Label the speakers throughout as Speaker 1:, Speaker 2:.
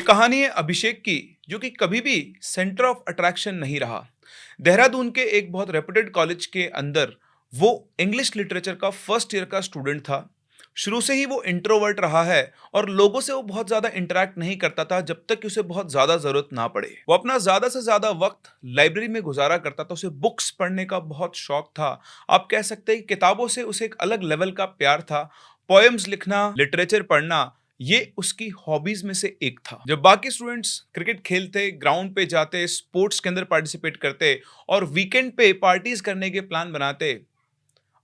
Speaker 1: कहानी है अभिषेक की, जो कि कभी भी सेंटर ऑफ अट्रैक्शन नहीं रहा। देहरादून के एक बहुत रेप्यूटेड कॉलेज के अंदर वो इंग्लिश लिटरेचर का फर्स्ट ईयर का स्टूडेंट था। शुरू से ही वो इंट्रोवर्ट रहा है और लोगों से वो बहुत ज़्यादा इंटरैक्ट नहीं करता था जब तक कि उसे बहुत ज़्यादा ज़रूरत ना पड़े। वो अपना ज़्यादा से ज़्यादा वक्त लाइब्रेरी में गुजारा करता था। उसे बुक्स पढ़ने का बहुत शौक था। आप कह सकते हैं कि किताबों से उसे एक अलग लेवल का प्यार था। पोएम्स लिखना, लिटरेचर पढ़ना, ये उसकी हॉबीज में से एक था। जब बाकी स्टूडेंट्स क्रिकेट खेलते, ग्राउंड पे जाते, स्पोर्ट्स के अंदर पार्टिसिपेट करते और वीकेंड पे पार्टीज करने के प्लान बनाते,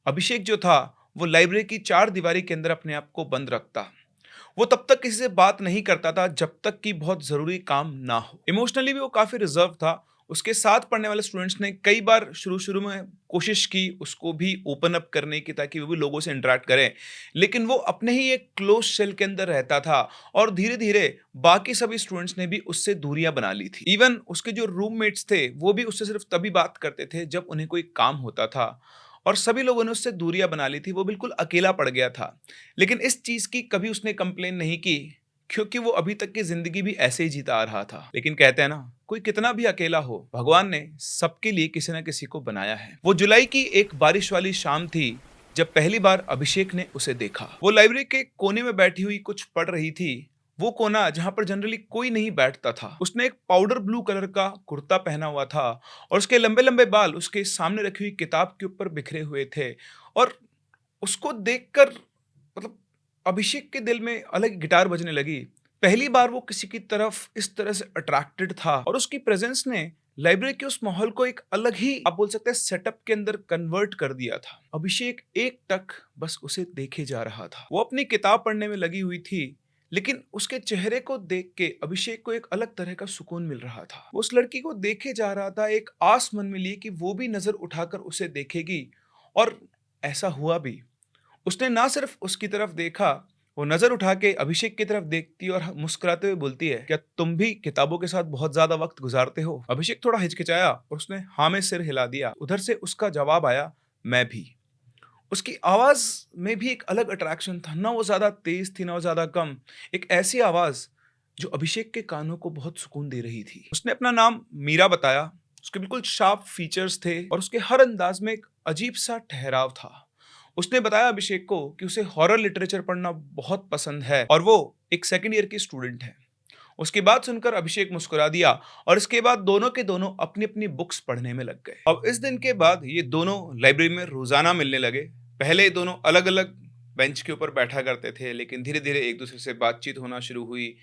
Speaker 1: अभिषेक जो था वो लाइब्रेरी की चार दीवारी के अंदर अपने आप को बंद रखता। वो तब तक किसी से बात नहीं करता था जब तक कि बहुत जरूरी काम ना हो। इमोशनली भी वो काफी रिजर्व था। उसके साथ पढ़ने वाले स्टूडेंट्स ने कई बार शुरू शुरू में कोशिश की उसको भी ओपन अप करने की, ताकि वो भी लोगों से इंटरेक्ट करें, लेकिन वो अपने ही एक क्लोज शेल के अंदर रहता था। और धीरे धीरे बाकी सभी स्टूडेंट्स ने भी उससे दूरियां बना ली थी। इवन उसके जो रूममेट्स थे वो भी उससे सिर्फ तभी बात करते थे जब उन्हें कोई काम होता था। और सभी लोगों ने उससे दूरियां बना ली थी। वो बिल्कुल अकेला पड़ गया था। लेकिन इस चीज की कभी उसने कंप्लेन नहीं की, क्योंकि वो अभी तक की जिंदगी भी ऐसे ही जीता आ रहा था। लेकिन कहते हैं ना, कोई कितना भी अकेला हो, भगवान ने सबके लिए किसी ना किसी को बनाया है। वो जुलाई की एक बारिश वाली शाम थी जब पहली बार अभिषेक ने उसे देखा। वो लाइब्रेरी के कोने में बैठी हुई कुछ पढ़ रही थी। वो कोना जहां पर जनरली कोई नहीं बैठता था। उसने एक पाउडर ब्लू कलर का कुर्ता पहना हुआ था और उसके लंबे लंबे बाल उसके सामने रखी हुई किताब के ऊपर बिखरे हुए थे। और उसको देखकर मतलब अभिषेक के दिल में अलग गिटार बजने लगी। पहली बार वो किसी की तरफ इस तरह से अट्रैक्टेड था और उसकी प्रेजेंस ने लाइब्रेरी के उस माहौल को एक अलग ही, आप बोल सकते हैं, सेटअप के अंदर कन्वर्ट कर दिया था। अभिषेक एक टक बस उसे देखे जा रहा था। वो अपनी किताब पढ़ने में लगी हुई थी, लेकिन उसके चेहरे को देख के अभिषेक को एक अलग तरह का सुकून मिल रहा था। वो उस लड़की को देखे जा रहा था, एक आस मन में लिए कि वो भी नजर उठाकर उसे देखेगी। और ऐसा हुआ भी। उसने ना सिर्फ उसकी तरफ देखा, वो नजर उठा के अभिषेक की तरफ देखती और मुस्कुराते हुए बोलती है, क्या तुम भी किताबों के साथ बहुत ज्यादा वक्त गुजारते हो? अभिषेक थोड़ा हिचकिचाया और उसने हाँ में सिर हिला दिया। उधर से उसका जवाब आया, मैं भी। उसकी आवाज में भी एक अलग अट्रैक्शन था। ना वो ज्यादा तेज थी, ना वो ज्यादा कम। एक ऐसी आवाज जो अभिषेक के कानों को बहुत सुकून दे रही थी। उसने अपना नाम मीरा बताया। उसके बिल्कुल शार्प फीचर्स थे और उसके हर अंदाज में एक अजीब सा ठहराव था। उसने बताया अभिषेक को कि उसे हॉरर लिटरेचर पढ़ना बहुत पसंद है और वो एक सेकंड ईयर की स्टूडेंट है। उसकी बात सुनकर अभिषेक मुस्कुरा दिया और इसके बाद दोनों के दोनों अपनी अपनी बुक्स पढ़ने में लग गए। अब इस दिन के बाद ये दोनों लाइब्रेरी में रोजाना मिलने लगे। पहले दोनों अलग अलग बेंच के ऊपर बैठा करते थे, लेकिन धीरे धीरे एक दूसरे से बातचीत होना शुरू हुई,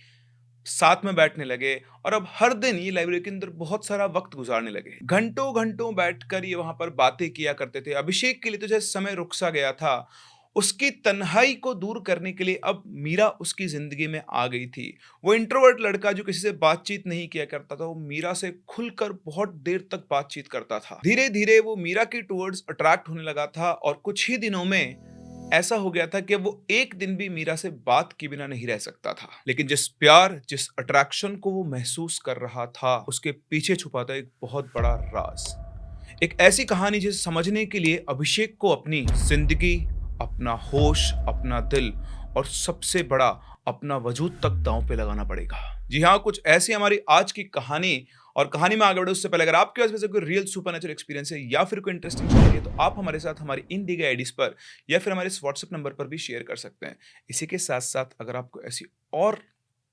Speaker 1: साथ में बैठने लगे और अब हर दिन ये लाइब्रेरी के अंदर बहुत सारा वक्त गुजारने लगे। घंटों घंटों बैठकर ये वहां पर बातें किया करते थे। अभिषेक के लिए तो जैसे समय रुक सा गया था। उसकी तन्हाई को दूर करने के लिए अब मीरा उसकी जिंदगी में आ गई थी। वो इंट्रोवर्ट लड़का जो किसी से बातचीत नहीं किया करता था, वो मीरा से खुलकर बहुत देर तक बातचीत करता था। धीरे धीरे वो मीरा की टुवर्ड्स अट्रैक्ट होने लगा था और कुछ ही दिनों में ऐसा हो गया था कि वो एक दिन भी मीरा से बात के बिना नहीं रह सकता था। लेकिन जिस प्यार, जिस अट्रैक्शन को वो महसूस कर रहा था, उसके पीछे छुपा था एक बहुत बड़ा राज। एक ऐसी कहानी जिसे समझने के लिए अभिषेक को अपनी जिंदगी, अपना होश, अपना दिल और सबसे बड़ा अपना वजूद तक दांव पे लगाना पड़ेगा। जी हाँ, कुछ ऐसी हमारी आज की कहानी। और कहानी में आगे बढ़े उससे पहले अगर आपके पास कोई रियल सुपरनेचुरल एक्सपीरियंस है या फिर कोई इंटरेस्टिंग स्टोरी है, तो आप हमारे साथ हमारी इन दी गई आईडीज पर या फिर हमारे इस व्हाट्सएप नंबर पर भी शेयर कर सकते हैं। इसी के साथ साथ अगर आपको ऐसी और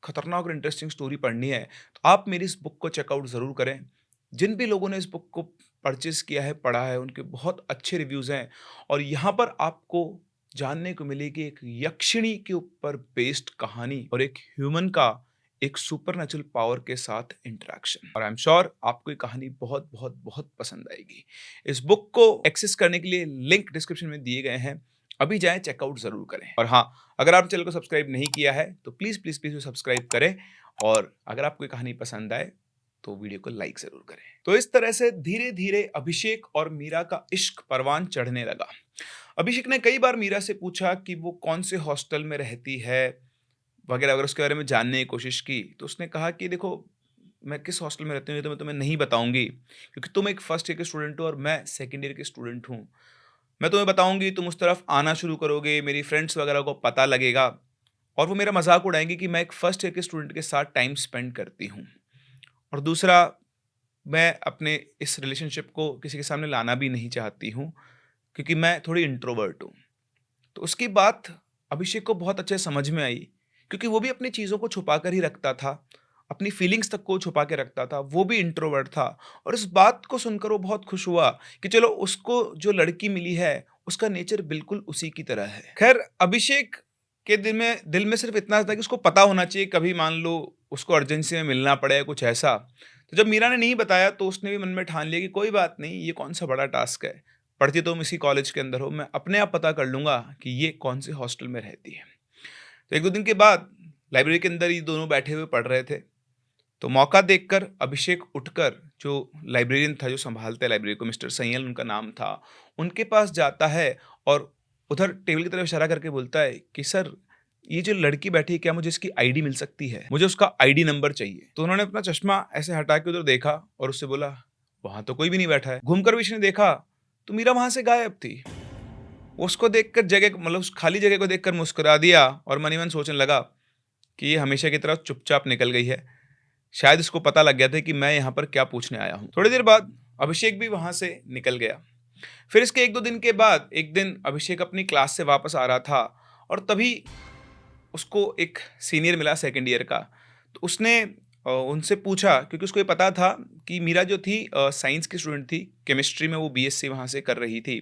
Speaker 1: खतरनाक और इंटरेस्टिंग स्टोरी पढ़नी है, तो आप मेरी इस बुक को चेकआउट जरूर करें। जिन भी लोगों ने इस बुक को परचेज किया है, पढ़ा है, उनके बहुत अच्छे रिव्यूज हैं। और यहाँ पर आपको जानने को मिलेगी एक यक्षिणी के ऊपर बेस्ड कहानी और एक ह्यूमन का एक सुपरनेचुरल पावर के साथ इंटरेक्शन। और आई एम श्योर आपको ये कहानी बहुत बहुत बहुत पसंद आएगी। इस बुक को एक्सेस करने के लिए लिंक डिस्क्रिप्शन में दिए गए हैं। अभी जाएं, चेकआउट जरूर करें। और हाँ, अगर आप चैनल को सब्सक्राइब नहीं किया है तो प्लीज प्लीज प्लीज सब्सक्राइब करें। और अगर आपको ये कहानी पसंद आए तो वीडियो को लाइक जरूर करें। तो इस तरह से धीरे धीरे अभिषेक और मीरा का इश्क परवान चढ़ने लगा। अभिषेक ने कई बार मीरा से पूछा कि वो कौन से हॉस्टल में रहती है वगैरह वगैरह, उसके बारे में जानने की कोशिश की। तो उसने कहा कि देखो, मैं किस हॉस्टल में रहती हूँ तो मैं तुम्हें नहीं बताऊंगी, क्योंकि तुम एक फर्स्ट ईयर के स्टूडेंट हो और मैं सेकेंड ईयर के स्टूडेंट हूँ। मैं तुम्हें बताऊंगी, तुम उस तरफ आना शुरू करोगे, मेरी फ्रेंड्स वगैरह को पता लगेगा और वो मेरा मज़ाक उड़ाएँगी कि मैं एक फर्स्ट ईयर के स्टूडेंट के साथ टाइम स्पेंड करती हूँ। और दूसरा, मैं अपने इस रिलेशनशिप को किसी के सामने लाना भी नहीं चाहती हूँ, क्योंकि मैं थोड़ी इंट्रोवर्ट हूँ। तो उसकी बात अभिषेक को बहुत अच्छे से समझ में आई, क्योंकि वो भी अपनी चीज़ों को छुपा कर ही रखता था, अपनी फीलिंग्स तक को छुपा के रखता था, वो भी इंट्रोवर्ट था। और इस बात को सुनकर वो बहुत खुश हुआ कि चलो उसको जो लड़की मिली है, उसका नेचर बिल्कुल उसी की तरह है। खैर, अभिषेक के दिल में सिर्फ़ इतना था कि उसको पता होना चाहिए, कभी मान लो उसको अर्जेंसी में मिलना पड़े या कुछ ऐसा। तो जब मीरा ने नहीं बताया तो उसने भी मन में ठान लिया कि कोई बात नहीं, ये कौन-सा बड़ा टास्क है। पढ़ती तो तुम इसी कॉलेज के अंदर हो, मैं अपने आप पता कर लूँगा कि ये कौन से हॉस्टल में रहती है। तो 1-2 दिन के बाद लाइब्रेरी के अंदर ये दोनों बैठे हुए पढ़ रहे थे। तो मौका देखकर अभिषेक उठकर, जो लाइब्रेरियन था, जो सँभालते हैं लाइब्रेरी को, मिस्टर सैयल उनका नाम था, उनके पास जाता है और उधर टेबल की तरफ इशारा करके बोलता है कि सर, ये जो लड़की बैठी है, क्या मुझे इसकी आईडी मिल सकती है? मुझे उसका आईडी नंबर चाहिए। तो उन्होंने अपना चश्मा ऐसे हटा के उधर देखा और उससे बोला, वहाँ तो कोई भी नहीं बैठा है। घूमकर भी उसने देखा तो मीरा वहाँ से गायब थी। उसको देखकर जगह, मतलब उस खाली जगह को देखकर मुस्कुरा दिया और मन ही मन सोचने लगा कि ये हमेशा की तरह चुपचाप निकल गई है। शायद इसको पता लग गया था कि मैं यहाँ पर क्या पूछने आया हूँ। थोड़ी देर बाद अभिषेक भी वहाँ से निकल गया। फिर इसके 1-2 दिन के बाद एक दिन अभिषेक अपनी क्लास से वापस आ रहा था और तभी उसको एक सीनियर मिला सेकंड ईयर का। तो उसने उनसे पूछा, क्योंकि उसको ये पता था कि मीरा जो थी साइंस की स्टूडेंट थी, केमिस्ट्री में वो बीएससी वहाँ से कर रही थी।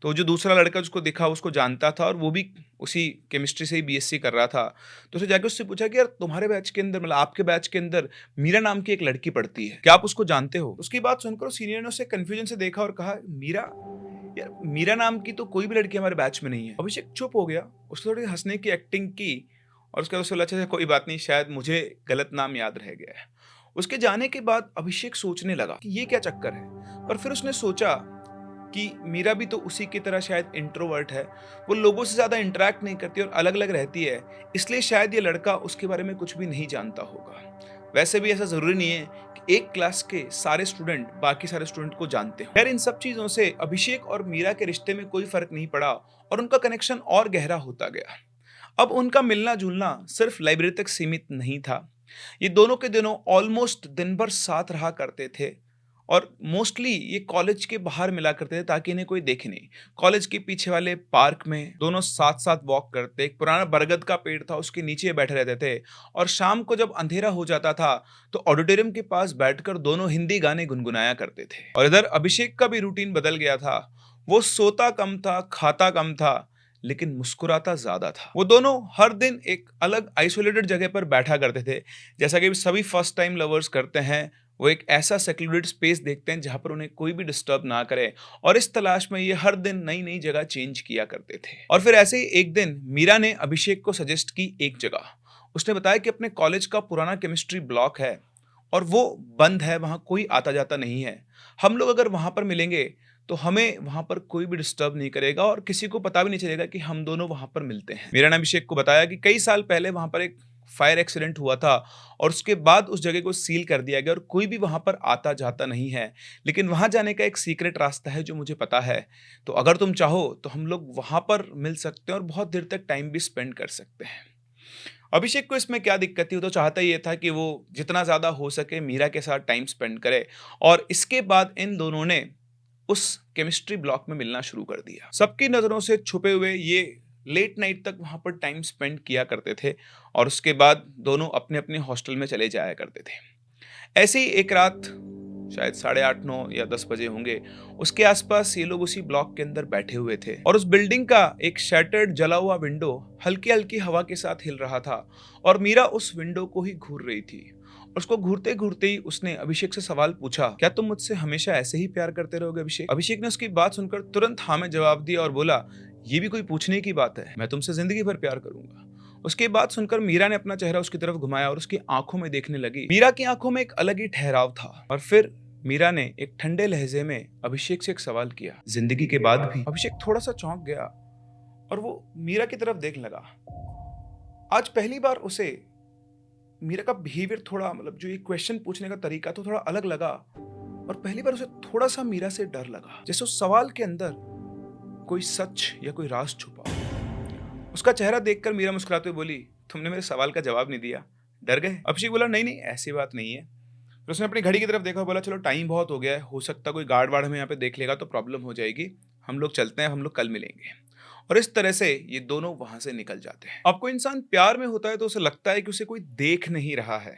Speaker 1: तो जो दूसरा लड़का जिसको दिखा उसको जानता था और वो भी उसी केमिस्ट्री से ही बीएससी कर रहा था। तो उसने जाके उससे पूछा कि यार, तुम्हारे बैच के अंदर, मतलब आपके बैच के अंदर मीरा नाम की एक लड़की पढ़ती है, क्या आप उसको जानते हो? उसकी बात सुनकर उस सीनियर ने उसे कन्फ्यूजन से देखा और कहा, मीरा? यार, मीरा नाम की तो कोई भी लड़की हमारे बैच में नहीं है। अभिषेक चुप हो गया, उसने थोड़ी हँसने की एक्टिंग की और उसके बाद उसे बोला, अच्छा कोई बात नहीं, शायद मुझे गलत नाम याद रह गया है। उसके जाने के बाद अभिषेक सोचने लगा कि ये क्या चक्कर है? पर फिर उसने सोचा कि मीरा भी तो उसी की तरह शायद इंट्रोवर्ट है। वो लोगों से ज़्यादा इंटरैक्ट नहीं करती और अलग-अलग रहती है, इसलिए शायद ये लड़का उसके बारे में कुछ भी नहीं जानता होगा। वैसे भी ऐसा ज़रूरी नहीं है कि एक क्लास के सारे स्टूडेंट बाकी सारे स्टूडेंट को जानते हों। खैर, इन सब चीज़ों से अभिषेक और मीरा के रिश्ते में कोई फ़र्क नहीं पड़ा और उनका कनेक्शन और गहरा होता गया। अब उनका मिलना-जुलना सिर्फ लाइब्रेरी तक सीमित नहीं था। ये दोनों के दोनों ऑलमोस्ट दिन भर साथ रहा करते थे और मोस्टली ये कॉलेज के बाहर मिला करते थे ताकि इन्हें कोई देखे नहीं। कॉलेज के पीछे वाले पार्क में दोनों साथ-साथ वॉक करते, एक पुराना बरगद का पेड़ था उसके नीचे बैठे रहते थे और शाम को जब अंधेरा हो जाता था तो ऑडिटोरियम के पास बैठकर दोनों हिंदी गाने गुनगुनाया करते थे। और इधर अभिषेक का भी रूटीन बदल गया था। वो सोता कम था, खाता कम था, लेकिन मुस्कुराता ज़्यादा था। वो दोनों हर दिन एक अलग आइसोलेटेड जगह पर बैठा करते थे। जैसा कि सभी फर्स्ट टाइम लवर्स करते हैं, वो एक ऐसा सेक्लूडेड स्पेस देखते हैं जहाँ पर उन्हें कोई भी डिस्टर्ब ना करे और इस तलाश में ये हर दिन नई-नई जगह चेंज किया करते थे। और फिर ऐसे ही एक दिन मीरा ने अभिषेक को सजेस्ट की एक जगह। उसने बताया कि अपने कॉलेज का पुराना केमिस्ट्री ब्लॉक है और वो बंद है, वहाँ कोई आता-जाता नहीं है। हम लोग अगर वहाँ पर मिलेंगे तो हमें वहाँ पर कोई भी डिस्टर्ब नहीं करेगा और किसी को पता भी नहीं चलेगा कि हम दोनों वहाँ पर मिलते हैं। मीरा ने अभिषेक को बताया कि कई साल पहले वहाँ पर एक फायर एक्सीडेंट हुआ था और उसके बाद उस जगह को सील कर दिया गया और कोई भी वहाँ पर आता-जाता नहीं है। लेकिन वहाँ जाने का एक सीक्रेट रास्ता है जो मुझे पता है। तो अगर तुम चाहो तो हम लोग वहाँ पर मिल सकते हैं और बहुत देर तक टाइम भी स्पेंड कर सकते हैं। अभिषेक को इसमें क्या दिक्कत थी? वो तो चाहता ये था कि वो जितना ज़्यादा हो सके मीरा के साथ टाइम स्पेंड करे और इसके बाद इन दोनों ने उस केमिस्ट्री ब्लॉक में मिलना शुरू कर दिया। सबकी नज़रों से छुपे हुए ये लेट नाइट तक वहाँ पर टाइम स्पेंड किया करते थे और उसके बाद दोनों अपने-अपने हॉस्टल में चले जाया करते थे। ऐसे ही एक रात, शायद 8:30, 9 या 10 बजे होंगे, उसके आसपास ये लोग उसी ब्लॉक के अंदर बैठे हुए थे और उस बिल्डिंग का एक शटर्ड जला हुआ विंडो हल्की-हल्की हवा के साथ हिल रहा था और मीरा उस विंडो को ही घूर रही थी। और उसको घूरते-घूरते ही उसने अभिषेक से सवाल पूछा, क्या तुम मुझसे हमेशा ऐसे ही प्यार करते रहोगे अभिषेक? अभिषेक ने उसकी बात सुनकर तुरंत हाँ में जवाब दिया और बोला, ये भी कोई पूछने की बात है, मैं तुमसे जिंदगी भर प्यार करूंगा। उसकी बात सुनकर मीरा ने अपना चेहरा उसकी तरफ घुमाया और उसकी आंखों में देखने लगी। मीरा की आंखों में एक अलग ही ठहराव था और फिर मीरा ने एक ठंडे लहजे में अभिषेक से एक सवाल किया, जिंदगी के बाद भी? अभिषेक थोड़ा सा चौंक गया और वो मीरा की तरफ देखने लगा। आज पहली बार उसे मीरा का बिहेवियर थोड़ा, मतलब जो ये क्वेश्चन पूछने का तरीका तो थोड़ा अलग लगा और पहली बार उसे थोड़ा सा मीरा से डर लगा, जैसे उस सवाल के अंदर कोई सच या कोई राज छुपा हो। उसका चेहरा देखकर मीरा मुस्कुराते हुए बोली, तुमने मेरे सवाल का जवाब नहीं दिया, डर गए? अभिषेक बोला, नहीं नहीं, ऐसी बात नहीं है। फिर उसने अपनी घड़ी की तरफ देखा, बोला, चलो टाइम बहुत हो गया है, हो सकता है कोई गार्ड वार्ड हमें यहाँ पे देख लेगा तो प्रॉब्लम हो जाएगी, हम लोग चलते हैं, हम लोग कल मिलेंगे। और इस तरह से ये दोनों वहां से निकल जाते हैं। अब कोई इंसान प्यार में होता है तो उसे लगता है कि उसे कोई देख नहीं रहा है,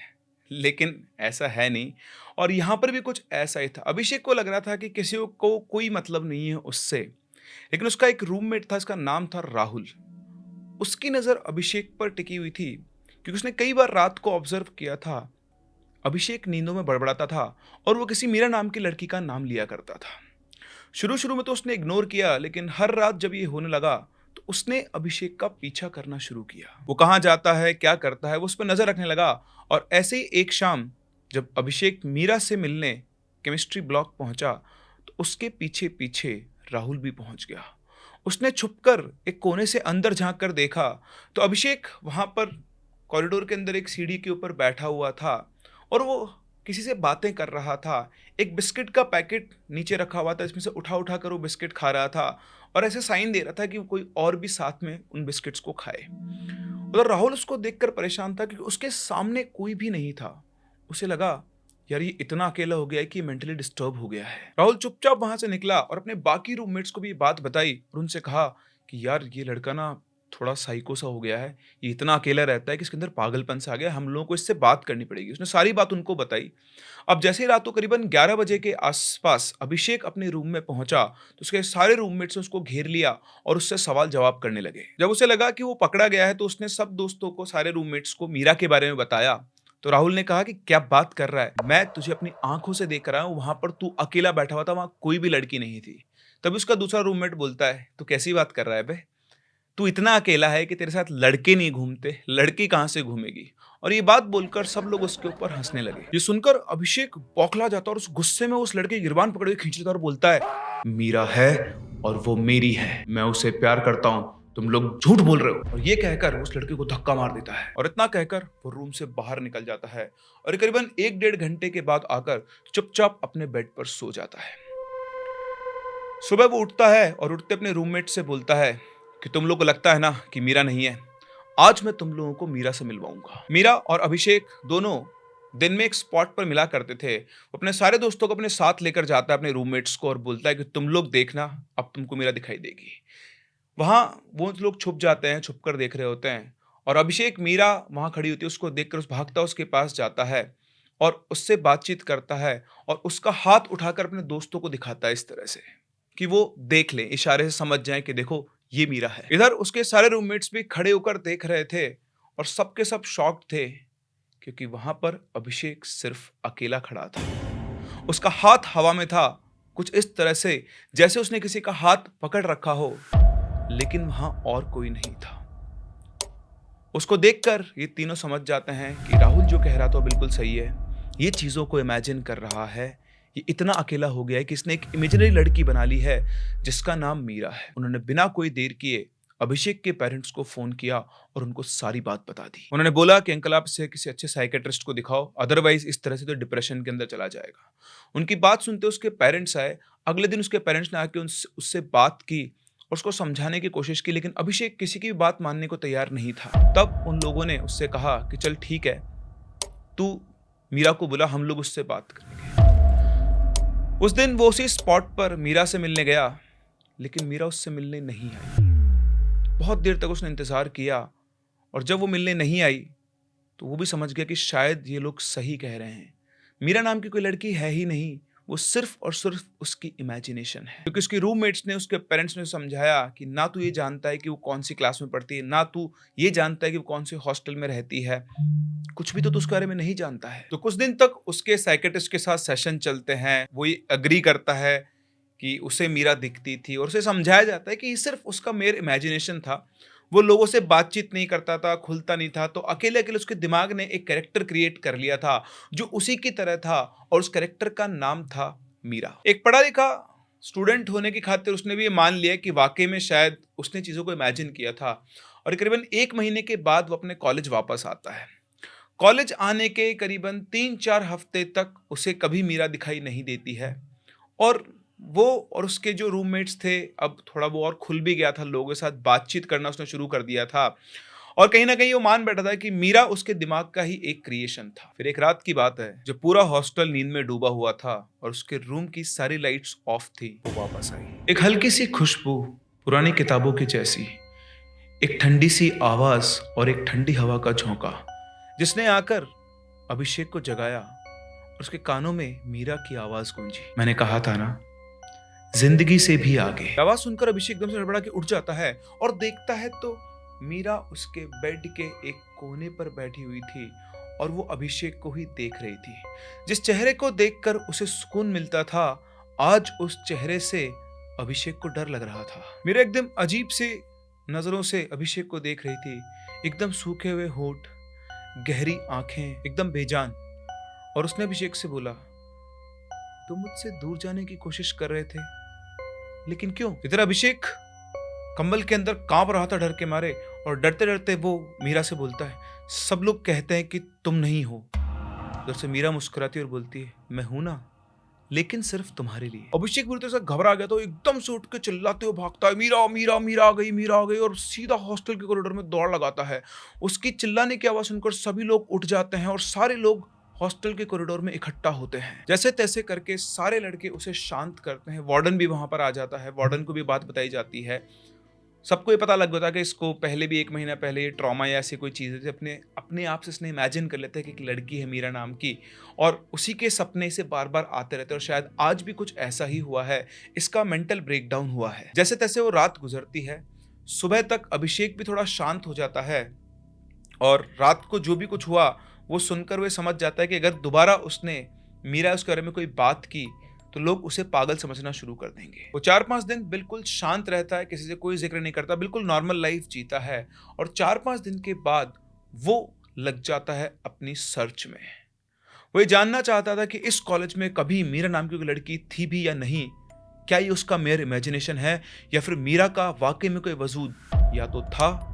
Speaker 1: लेकिन ऐसा है नहीं। और यहाँ पर भी कुछ ऐसा ही था। अभिषेक को लग रहा था कि किसी को कोई मतलब नहीं है उससे, लेकिन उसका एक रूममेट था, इसका नाम था राहुल। उसकी नज़र अभिषेक पर टिकी हुई थी, क्योंकि उसने कई बार रात को ऑब्जर्व किया था, अभिषेक नींदों में बड़बड़ाता था और वो किसी मीरा नाम की लड़की का नाम लिया करता था। शुरू शुरू में तो उसने इग्नोर किया, लेकिन हर रात जब ये होने लगा तो उसने अभिषेक का पीछा करना शुरू किया। वो कहाँ जाता है, क्या करता है, वो उस पर नजर रखने लगा। और ऐसे ही एक शाम जब अभिषेक मीरा से मिलने केमिस्ट्री ब्लॉक पहुंचा, तो उसके पीछे पीछे राहुल भी पहुंच गया। उसने छुपकर एक कोने से अंदर झांक कर देखा तो अभिषेक वहां पर कॉरिडोर के अंदर एक सीढ़ी के ऊपर बैठा हुआ था और वो किसी से बातें कर रहा था। एक बिस्किट का पैकेट नीचे रखा हुआ था, इसमें से उठा उठा कर वो बिस्किट खा रहा था और ऐसे साइन दे रहा था कि कोई और भी साथ में उन बिस्किट्स को खाए। उधर राहुल उसको देखकर परेशान था, क्योंकि उसके सामने कोई भी नहीं था। उसे लगा, यार ये इतना अकेला हो गया है कि मेंटली डिस्टर्ब हो गया है। राहुल चुपचाप वहां से निकला और अपने बाकी रूममेट्स को भी ये बात बताई और उनसे कहा कि यार ये लड़का ना थोड़ा साइको सा हो गया है, ये इतना अकेला रहता है कि इसके अंदर पागलपन सा आ गया है, हम लोगों को इससे बात करनी पड़ेगी। उसने सारी बात उनको बताई। अब जैसे ही रात को करीबन 11 बजे के आसपास अभिषेक अपने रूम में पहुंचा तो उसके सारे रूममेट्स ने उसको घेर लिया और उससे सवाल जवाब करने लगे। जब उसे लगा कि वो पकड़ा गया है तो उसने सब दोस्तों को, सारे रूममेट्स को मीरा के बारे में बताया। तो राहुल ने कहा कि क्या बात कर रहा है, मैं तुझे अपनी आंखों से देख रहा हूं, वहां पर तू अकेला बैठा हुआ था, वहां कोई भी लड़की नहीं थी। तभी उसका दूसरा रूममेट बोलता है, तू कैसी बात कर रहा है बे, तू इतना अकेला है कि तेरे साथ लड़के नहीं घूमते, लड़की कहां से घूमेगी। और ये बात बोलकर सब लोग उसके ऊपर हंसने लगे। ये सुनकर अभिषेक बौखला जाता और उस गुस्से में उस लड़के की गिरबान पकड़ के खींच लेता और बोलता है, मीरा है और वो मेरी है, मैं उसे प्यार करता हूं, तुम लोग झूठ बोल रहे हो। और ये कहकर उस लड़के को धक्का मार देता है और इतना कहकर वो रूम से बाहर निकल जाता है और करीबन 1-1.5 घंटे के बाद आकर चुपचाप अपने बेड पर सो जाता है। सुबह वो उठता है और उठते अपने रूममेट से बोलता है कि तुम लोग को लगता है ना कि मीरा नहीं है, आज मैं तुम लोगों को मीरा से मिलवाऊंगा। मीरा और अभिषेक दोनों दिन में एक स्पॉट पर मिला करते थे। वो अपने सारे दोस्तों को अपने साथ लेकर जाता है, अपने रूममेट्स को, और बोलता है कि तुम लोग देखना, अब तुमको मीरा दिखाई देगी। वहां वो लोग छुप जाते हैं, छुप कर देख रहे होते हैं और अभिषेक, मीरा वहां खड़ी होती है, उसको देखकर उस भागता उसके पास जाता है और उससे बातचीत करता है और उसका हाथ उठाकर अपने दोस्तों को दिखाता है इस तरह से कि वो देख लें, इशारे से समझ जाएं कि देखो ये मीरा है। इधर उसके सारे रूममेट्स भी खड़े होकर देख रहे थे और सबके सब शॉक्ड थे, क्योंकि वहां पर अभिषेक सिर्फ अकेला खड़ा था। उसका हाथ हवा में था, कुछ इस तरह से जैसे उसने किसी का हाथ पकड़ रखा हो, लेकिन वहां और कोई नहीं था। उसको देखकर ये तीनों समझ जाते हैं कि राहुल जो कह रहा था बिल्कुल सही है, ये चीजों को इमेजिन कर रहा है, ये इतना अकेला हो गया है कि इसने एक इमेजिनरी लड़की बना ली है जिसका नाम मीरा है। उन्होंने बिना कोई देर किए अभिषेक के पेरेंट्स को फोन किया और उनको सारी बात बता दी। उन्होंने बोला कि अंकल आप इसे किसी अच्छे साइकेट्रिस्ट को दिखाओ, अदरवाइज इस तरह से तो डिप्रेशन के अंदर चला जाएगा। उनकी बात सुनते उसके पेरेंट्स आए। अगले दिन उसके पेरेंट्स ने आके उससे बात की और उसको समझाने की कोशिश की, लेकिन अभिषेक किसी की भी बात मानने को तैयार नहीं था। तब उन लोगों ने उससे कहा कि चल ठीक है, तू मीरा को बुला, हम लोग उससे बात करेंगे। उस दिन वो उसी स्पॉट पर मीरा से मिलने गया, लेकिन मीरा उससे मिलने नहीं आई। बहुत देर तक उसने इंतजार किया और जब वो मिलने नहीं आई तो वो भी समझ गया कि शायद ये लोग सही कह रहे हैं, मीरा नाम की कोई लड़की है ही नहीं, वो सिर्फ और सिर्फ उसकी इमेजिनेशन है। क्योंकि उसके रूममेट्स ने, उसके पेरेंट्स ने समझाया कि ना तू ये जानता है कि वो कौन सी क्लास में पढ़ती है, ना तू ये जानता है कि वो कौन से हॉस्टल में रहती है, कुछ भी तो तू उसके बारे में नहीं जानता है। तो कुछ दिन तक उसके साइकेट्रिस्ट के साथ सेशन चलते हैं। वो ये अग्री करता है कि उसे मीरा दिखती थी और उसे समझाया जाता है कि ये सिर्फ उसका मेयर इमेजिनेशन था, वो लोगों से बातचीत नहीं करता था, खुलता नहीं था, तो अकेले अकेले उसके दिमाग ने एक कैरेक्टर क्रिएट कर लिया था जो उसी की तरह था और उस कैरेक्टर का नाम था मीरा। एक पढ़ा लिखा स्टूडेंट होने की खातिर उसने भी ये मान लिया कि वाकई में शायद उसने चीज़ों को इमेजिन किया था। और करीबन 1 महीने के बाद वो अपने कॉलेज वापस आता है। कॉलेज आने के करीबन 3-4 हफ्ते तक उसे कभी मीरा दिखाई नहीं देती है और वो और उसके जो रूममेट्स थे, अब थोड़ा वो और खुल भी गया था, लोगों के साथ बातचीत करना उसने शुरू कर दिया था। और कहीं ना कहीं वो मान बैठा था कि मीरा उसके दिमाग का ही एक क्रिएशन था। फिर एक रात की बात है जब पूरा हॉस्टल नींद में डूबा हुआ था और उसके रूम की सारी लाइट्स ऑफ थी, वो वापस आई। एक हल्की सी खुशबू, पुरानी किताबों की जैसी, एक ठंडी सी आवाज और एक ठंडी हवा का झोंका, जिसने आकर अभिषेक को जगाया और उसके कानों में मीरा की आवाज गूंजी। मैंने कहा था ना, जिंदगी से भी आगे। आवाज सुनकर अभिषेक एकदम से हड़बड़ा के उठ जाता है और देखता है तो मीरा उसके बेड के एक कोने पर बैठी हुई थी और वो अभिषेक को ही देख रही थी। जिस चेहरे को देखकर उसे सुकून मिलता था, आज उस चेहरे से अभिषेक को डर लग रहा था। मीरा एकदम अजीब से नजरों से अभिषेक को देख रही थी, एकदम सूखे हुए होठ, गहरी आंखें, एकदम बेजान। और उसने अभिषेक से बोला, तुम मुझसे दूर जाने की कोशिश कर रहे थे, लेकिन क्यों? इधर अभिषेक कंबल के अंदर कांप रहा था डर के मारे और डरते डरते वो मीरा से बोलता है, सब लोग कहते हैं कि तुम नहीं हो। उधर से मीरा मुस्कुराती और बोलती है, मैं हूं ना, लेकिन सिर्फ तुम्हारे लिए। अभिषेक बुरी तरह से घबरा गया तो एकदम से उठ के चिल्लाते हुए भागता है, मीरा मीरा मीरा आ गई, मीरा आ गई, और सीधा हॉस्टल के कॉरिडोर में दौड़ लगाता है। उसकी चिल्लाने की आवाज सुनकर सभी लोग उठ जाते हैं और सारे लोग हॉस्टल के कॉरिडोर में इकट्ठा होते हैं। जैसे तैसे करके सारे लड़के उसे शांत करते हैं। वार्डन भी वहां पर आ जाता है, वार्डन को भी बात बताई जाती है। सबको ये पता लग गया था कि इसको पहले भी 1 महीना पहले ये ट्रॉमा या ऐसी कोई चीज़ थी। अपने आप से इसने इमेजिन कर लेते हैं कि एक लड़की है मीरा नाम की, और उसी के सपने से बार बार आते रहते हैं, और शायद आज भी कुछ ऐसा ही हुआ है। इसका मेंटल ब्रेकडाउन हुआ है। जैसे तैसे वो रात गुजरती है। सुबह तक अभिषेक भी थोड़ा शांत हो जाता है और रात को जो भी कुछ हुआ वो सुनकर वे समझ जाता है कि अगर दोबारा उसने मीरा उसके बारे में कोई बात की तो लोग उसे पागल समझना शुरू कर देंगे। वो 4-5 दिन बिल्कुल शांत रहता है, किसी से कोई जिक्र नहीं करता, बिल्कुल नॉर्मल लाइफ जीता है। और 4-5 दिन के बाद वो लग जाता है अपनी सर्च में। वो ये जानना चाहता था कि इस कॉलेज में कभी मीरा नाम की कोई लड़की थी भी या नहीं। क्या ये उसका मेयर इमेजिनेशन है या फिर मीरा का वाकई में कोई वजूद या तो था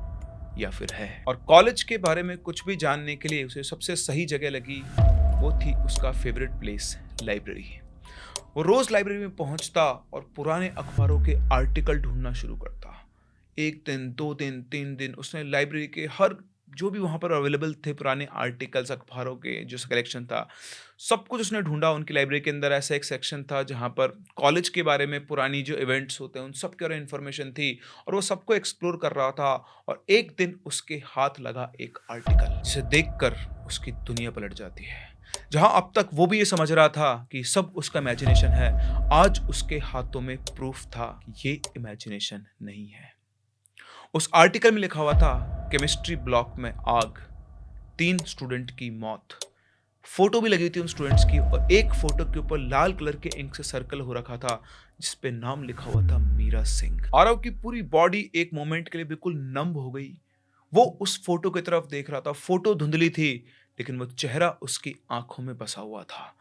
Speaker 1: या फिर है। और कॉलेज के बारे में कुछ भी जानने के लिए उसे सबसे सही जगह लगी, वो थी उसका फेवरेट प्लेस, लाइब्रेरी। वो रोज लाइब्रेरी में पहुंचता और पुराने अखबारों के आर्टिकल ढूंढना शुरू करता। 1 दिन, 2 दिन, 3 दिन उसने लाइब्रेरी के हर जो भी वहाँ पर अवेलेबल थे पुराने आर्टिकल्स, अखबारों के जो कलेक्शन था, सब कुछ उसने ढूंढा। उनकी लाइब्रेरी के अंदर ऐसा एक सेक्शन था जहाँ पर कॉलेज के बारे में, पुरानी जो इवेंट्स होते हैं उन सब के बारे में इन्फॉर्मेशन थी, और वो सबको एक्सप्लोर कर रहा था। और एक दिन उसके हाथ लगा एक आर्टिकल, जिसे देखकर उसकी दुनिया पलट जाती है। जहां अब तक वो भी ये समझ रहा था कि सब उसका इमेजिनेशन है, आज उसके हाथों में प्रूफ था कि ये इमेजिनेशन नहीं है। उस आर्टिकल में लिखा हुआ था, केमिस्ट्री ब्लॉक में आग, 3 स्टूडेंट की मौत। फोटो भी लगी थी उन स्टूडेंट्स की, और एक फोटो के ऊपर लाल कलर के इंक से सर्कल हो रखा था जिसपे नाम लिखा हुआ था मीरा सिंह। आरव की पूरी बॉडी एक मोमेंट के लिए बिल्कुल नम हो गई। वो उस फोटो की तरफ देख रहा था। फोटो धुंधली थी, लेकिन वो चेहरा उसकी आंखों में बसा हुआ था।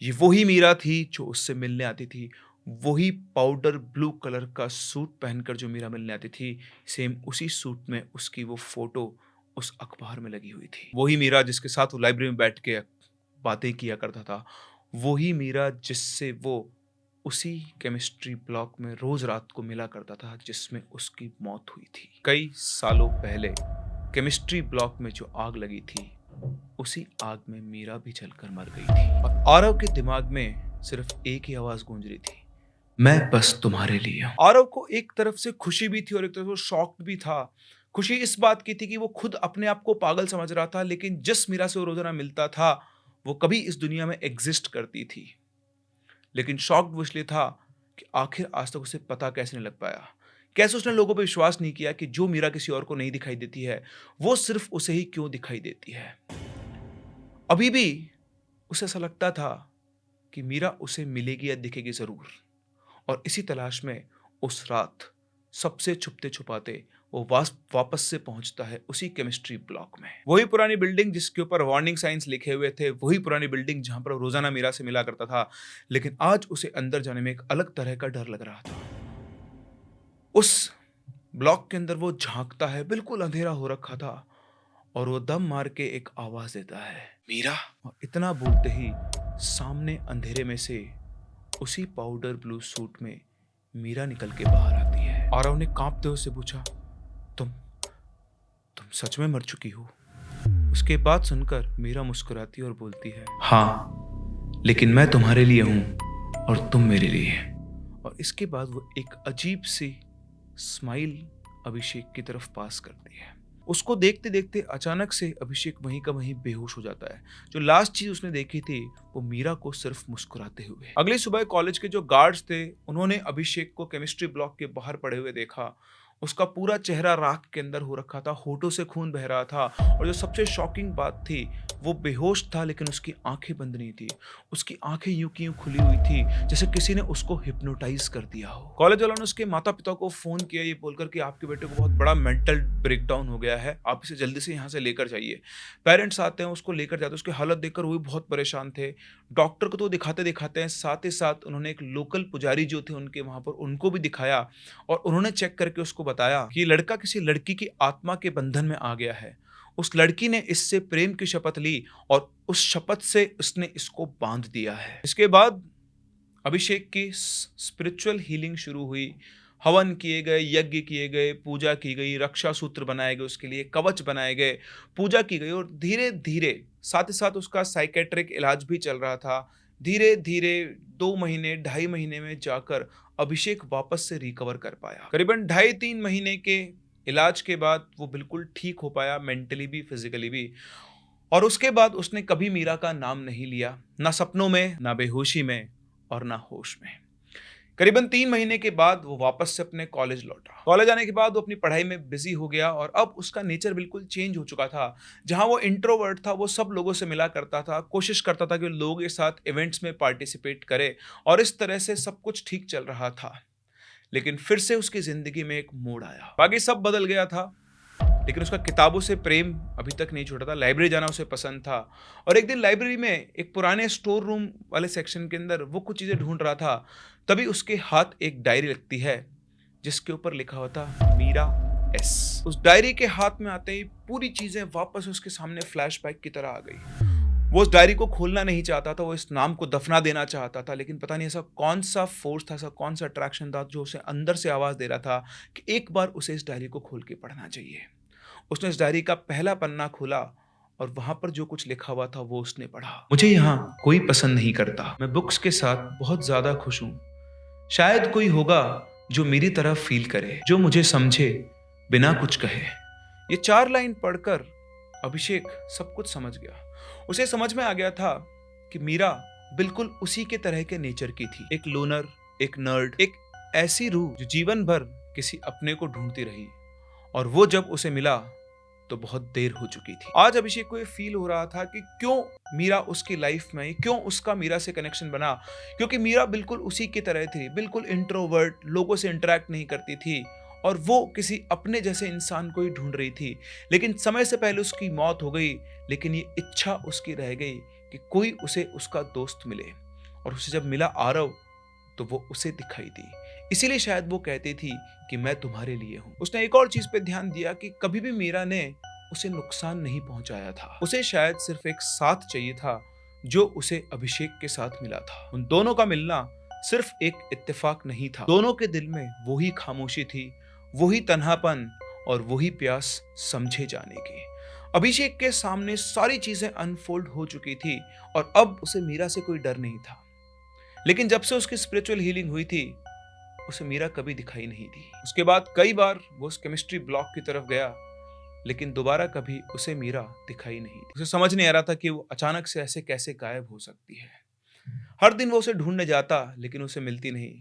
Speaker 1: ये वही मीरा थी जो उससे मिलने आती थी, वही पाउडर ब्लू कलर का सूट पहनकर जो मीरा मिलने आती थी, सेम उसी सूट में उसकी वो फोटो उस अखबार में लगी हुई थी। वही मीरा जिसके साथ वो लाइब्रेरी में बैठ के बातें किया करता था, वही मीरा जिससे वो उसी केमिस्ट्री ब्लॉक में रोज रात को मिला करता था जिसमें उसकी मौत हुई थी। कई सालों पहले केमिस्ट्री ब्लॉक में जो आग लगी थी, उसी आग में मीरा भी जलकर मर गई थी। और आरव के दिमाग में सिर्फ एक ही आवाज गूंज रही थी, मैं बस तुम्हारे लिए हूं। आरव को एक तरफ से खुशी भी थी और एक तरफ से शॉक्ड भी था। खुशी इस बात की थी कि वो खुद अपने आप को पागल समझ रहा था, लेकिन जिस मीरा से वो रोजाना मिलता था वो कभी इस दुनिया में एग्जिस्ट करती थी। लेकिन शॉक्ड वो इसलिए था कि आखिर आज तक उसे पता कैसे नहीं लग पाया, कैसे उसने लोगों पर विश्वास नहीं किया कि जो मीरा किसी और को नहीं दिखाई देती है, वो सिर्फ उसे ही क्यों दिखाई देती है। अभी भी उसे ऐसा लगता था कि मीरा उसे मिलेगी या दिखेगी जरूर, और इसी तलाश में उस रात सबसे छुपते छुपाते वो वापस से पहुंचता है उसी केमिस्ट्री ब्लॉक में। वही पुरानी बिल्डिंग जिसके ऊपर वार्निंग साइंस लिखे हुए थे, वही पुरानी बिल्डिंग जहां पर वो रोजाना मीरा से मिला करता था, लेकिन आज उसे अंदर जाने में एक अलग तरह का डर लग रहा था। उस ब्लॉक के अंदर वो झांकता है, बिल्कुल अंधेरा हो रखा था, और वो दम मार के एक आवाज देता है, मीरा। और इतना बोलते ही सामने अंधेरे में से उसी पाउडर ब्लू सूट में मीरा निकल के बाहर आती है। आरव ने कांपते हुए से पूछा, तुम सच में मर चुकी हो? उसके बाद सुनकर मीरा मुस्कुराती और बोलती है, हाँ, लेकिन मैं तुम्हारे लिए हूं और तुम मेरे लिए। और इसके बाद वो एक अजीब सी स्माइल अभिषेक की तरफ पास करती है। उसको देखते देखते अचानक से अभिषेक वहीं का वहीं बेहोश हो जाता है। जो लास्ट चीज उसने देखी थी वो मीरा को सिर्फ मुस्कुराते हुए। अगली सुबह कॉलेज के जो गार्ड्स थे उन्होंने अभिषेक को केमिस्ट्री ब्लॉक के बाहर पड़े हुए देखा। उसका पूरा चेहरा राख के अंदर हो रखा था, होठों से खून बह रहा था, और जो सबसे शॉकिंग बात थी वो बेहोश था लेकिन उसकी आंखें बंद नहीं थी। उसकी आंखें यूं की यूं खुली हुई थी जैसे किसी ने उसको हिप्नोटाइज कर दिया हो। कॉलेज वालों ने उसके माता पिता को फोन किया ये बोलकर कि आपके बेटे को बहुत बड़ा मेंटल ब्रेकडाउन हो गया है, आप इसे जल्दी से यहाँ से लेकर जाइए। पेरेंट्स आते हैं, उसको लेकर जाते हैं। उसकी हालत देखकर वो भी बहुत परेशान थे। डॉक्टर को तो दिखाते दिखाते हैं, साथ ही साथ उन्होंने एक लोकल पुजारी जो थे उनके वहां पर उनको भी दिखाया और उन्होंने चेक करके उसको बताया कि ये लड़का किसी लड़की की आत्मा के बंधन में आ गया है। उस लड़की ने इससे प्रेम की शपथ ली और उस शपथ से उसने इसको बांध दिया है। इसके बाद अभिषेक की स्पिरिचुअल हीलिंग शुरू हुई। हवन किए गए, यज्ञ किए गए, पूजा की गई, रक्षा सूत्र बनाए गए, उसके लिए कवच बनाए गए, पूजा की गई, और धीरे धीरे साथ ही साथ उसका साइकेट्रिक इलाज भी चल रहा था। धीरे धीरे 2 महीने 2.5 महीने में जाकर अभिषेक वापस से रिकवर कर पाया। करीबन 2.5-3 महीने के इलाज के बाद वो बिल्कुल ठीक हो पाया, मेंटली भी फिजिकली भी। और उसके बाद उसने कभी मीरा का नाम नहीं लिया, ना सपनों में, ना बेहोशी में और ना होश में। करीबन 3 महीने के बाद वो वापस से अपने कॉलेज लौटा। कॉलेज आने के बाद वो अपनी पढ़ाई में बिजी हो गया और अब उसका नेचर बिल्कुल चेंज हो चुका था। जहां वो इंट्रोवर्ट था, वो सब लोगों से मिला करता था, कोशिश करता था कि लोगों के साथ इवेंट्स में पार्टिसिपेट करे, और इस तरह से सब कुछ ठीक चल रहा था। लेकिन फिर से उसकी जिंदगी में एक मोड़ आया। बाकी सब बदल गया था, लेकिन उसका किताबों से प्रेम अभी तक नहीं छूटा था। लाइब्रेरी जाना उसे पसंद था, और एक दिन लाइब्रेरी में एक पुराने स्टोर रूम वाले सेक्शन के अंदर वो कुछ चीजें ढूंढ रहा था। तभी उसके हाथ एक डायरी लगती है जिसके ऊपर लिखा हुआ था मीरा एस। उस डायरी के हाथ में आते ही पूरी चीजें वापस उसके सामने फ्लैशबैक की तरह आ गई। वो उस डायरी को खोलना नहीं चाहता था, वो इस नाम को दफना देना चाहता था, लेकिन पता नहीं ऐसा कौन सा फोर्स था, ऐसा कौन सा अट्रैक्शन था जो उसे अंदर से आवाज दे रहा था कि एक बार उसे इस डायरी को खोल के पढ़ना चाहिए। उसने इस डायरी का पहला पन्ना खोला और वहां पर जो कुछ लिखा हुआ था वो उसने पढ़ा। मुझे यहाँ कोई पसंद नहीं करता, मैं बुक्स के साथ बहुत ज्यादा खुश हूँ। शायद कोई होगा जो मेरी तरह फील करे, जो मुझे समझे बिना कुछ कहे। ये 4 लाइन पढ़कर अभिषेक सब कुछ समझ गया। उसे समझ में आ गया था कि मीरा बिल्कुल उसी के तरह के नेचर की थी, एक लोनर, एक नर्ड, एक ऐसी रूह जो जीवन भर किसी अपने को ढूंढती रही, और वो जब उसे मिला तो बहुत देर हो चुकी थी। आज अभिषेक को ये फील हो रहा था कि क्यों मीरा उसकी लाइफ में, क्यों उसका मीरा से कनेक्शन बना, क्योंकि मीरा बिल्कुल उसी की तरह थी, बिल्कुल इंट्रोवर्ट, लोगों से इंटरेक्ट नहीं करती थी, और वो किसी अपने जैसे इंसान को ही ढूंढ रही थी। लेकिन समय से पहले उसकी मौत हो गई, लेकिन ये इच्छा उसकी रह गई कि कोई उसे उसका दोस्त मिले, और उसे जब मिला आरव तो वो उसे दिखाई दी। इसीलिए शायद वो कहती थी कि मैं तुम्हारे लिए हूं। उसने एक और चीज पे ध्यान दिया कि कभी भी मीरा ने उसे नुकसान नहीं पहुंचाया था। उसे शायद सिर्फ एक साथ चाहिए था जो उसे अभिषेक के साथ मिला था। उन दोनों का मिलना सिर्फ एक इत्तेफाक नहीं था, दोनों के दिल में वही खामोशी थी, वही तन्हापन और वही प्यास समझे जाने की। अभिषेक के सामने सारी चीजें अनफोल्ड हो चुकी थी और अब उसे मीरा से कोई डर नहीं था। लेकिन जब से उसकी स्पिरिचुअल हीलिंग हुई थी उसे मीरा कभी दिखाई नहीं दी। उसके बाद कई बार वो उस केमिस्ट्री ब्लॉक की तरफ गया, लेकिन दोबारा कभी उसे मीरा दिखाई नहीं दी। उसे समझ नहीं आ रहा था कि वो अचानक से ऐसे कैसे गायब हो सकती है। हर दिन वो उसे ढूंढने जाता लेकिन उसे मिलती नहीं।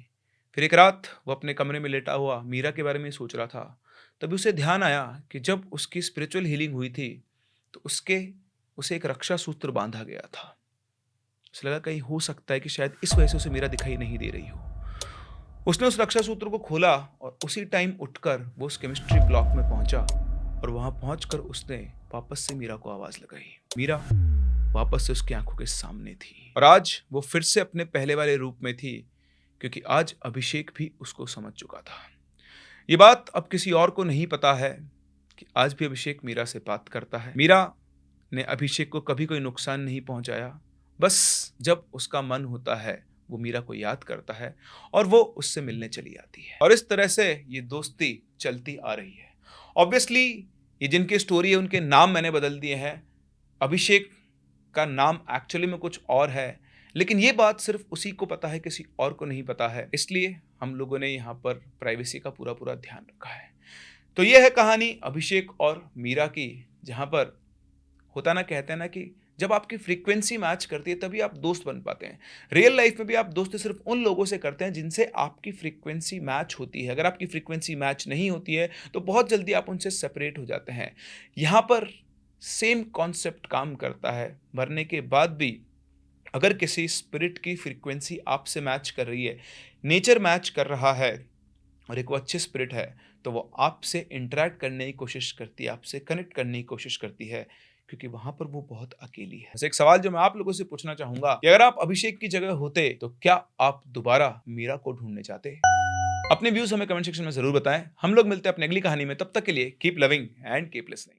Speaker 1: फिर एक रात वो अपने कमरे में लेटा हुआ मीरा के बारे में सोच रहा था। तभी उसे ध्यान आया कि जब उसकी स्पिरिचुअल हीलिंग हुई थी तो उसे एक रक्षा सूत्र बांधा गया था। उसे लगा कहीं हो सकता है कि शायद इस वजह से उसे मीरा दिखाई नहीं दे रही हो। उसने उस रक्षा सूत्र को खोला और उसी टाइम उठकर वो उस केमिस्ट्री ब्लॉक में पहुंचा, और वहां पहुंचकर उसने वापस से मीरा को आवाज लगाई। मीरा वापस से उसकी आंखों के सामने थी, और आज वो फिर से अपने पहले वाले रूप में थी, क्योंकि आज अभिषेक भी उसको समझ चुका था। ये बात अब किसी और को नहीं पता है कि आज भी अभिषेक मीरा से बात करता है। मीरा ने अभिषेक को कभी कोई नुकसान नहीं पहुंचाया, बस जब उसका मन होता है वो मीरा को याद करता है और वो उससे मिलने चली आती है, और इस तरह से ये दोस्ती चलती आ रही है। ऑब्वियसली ये जिनकी स्टोरी है उनके नाम मैंने बदल दिए हैं। अभिषेक का नाम एक्चुअली में कुछ और है, लेकिन ये बात सिर्फ उसी को पता है, किसी और को नहीं पता है। इसलिए हम लोगों ने यहाँ पर प्राइवेसी का पूरा ध्यान रखा है। तो ये है कहानी अभिषेक और मीरा की, जहाँ पर होता ना, कहते हैं ना कि जब आपकी फ्रीक्वेंसी मैच करती है तभी आप दोस्त बन पाते हैं। रियल लाइफ में भी आप दोस्ती सिर्फ उन लोगों से करते हैं जिनसे आपकी फ्रीक्वेंसी मैच होती है। अगर आपकी फ्रीक्वेंसी मैच नहीं होती है तो बहुत जल्दी आप उनसे सेपरेट हो जाते हैं। यहाँ पर सेम कॉन्सेप्ट काम करता है। मरने के बाद भी अगर किसी स्पिरिट की फ्रीक्वेंसी आपसे मैच कर रही है, नेचर मैच कर रहा है और एक वो अच्छी स्पिरिट है, तो वो आपसे इंटरैक्ट करने की कोशिश करती है, आपसे कनेक्ट करने की कोशिश करती है, क्योंकि वहां पर वो बहुत अकेली है। वैसे एक सवाल जो मैं आप लोगों से पूछना चाहूंगा कि अगर आप अभिषेक की जगह होते तो क्या आप दोबारा मीरा को ढूंढने चाहते? अपने व्यूज हमें कमेंट सेक्शन में जरूर बताएं। हम लोग मिलते हैं अपनी अगली कहानी में। तब तक के लिए keep loving and keep listening.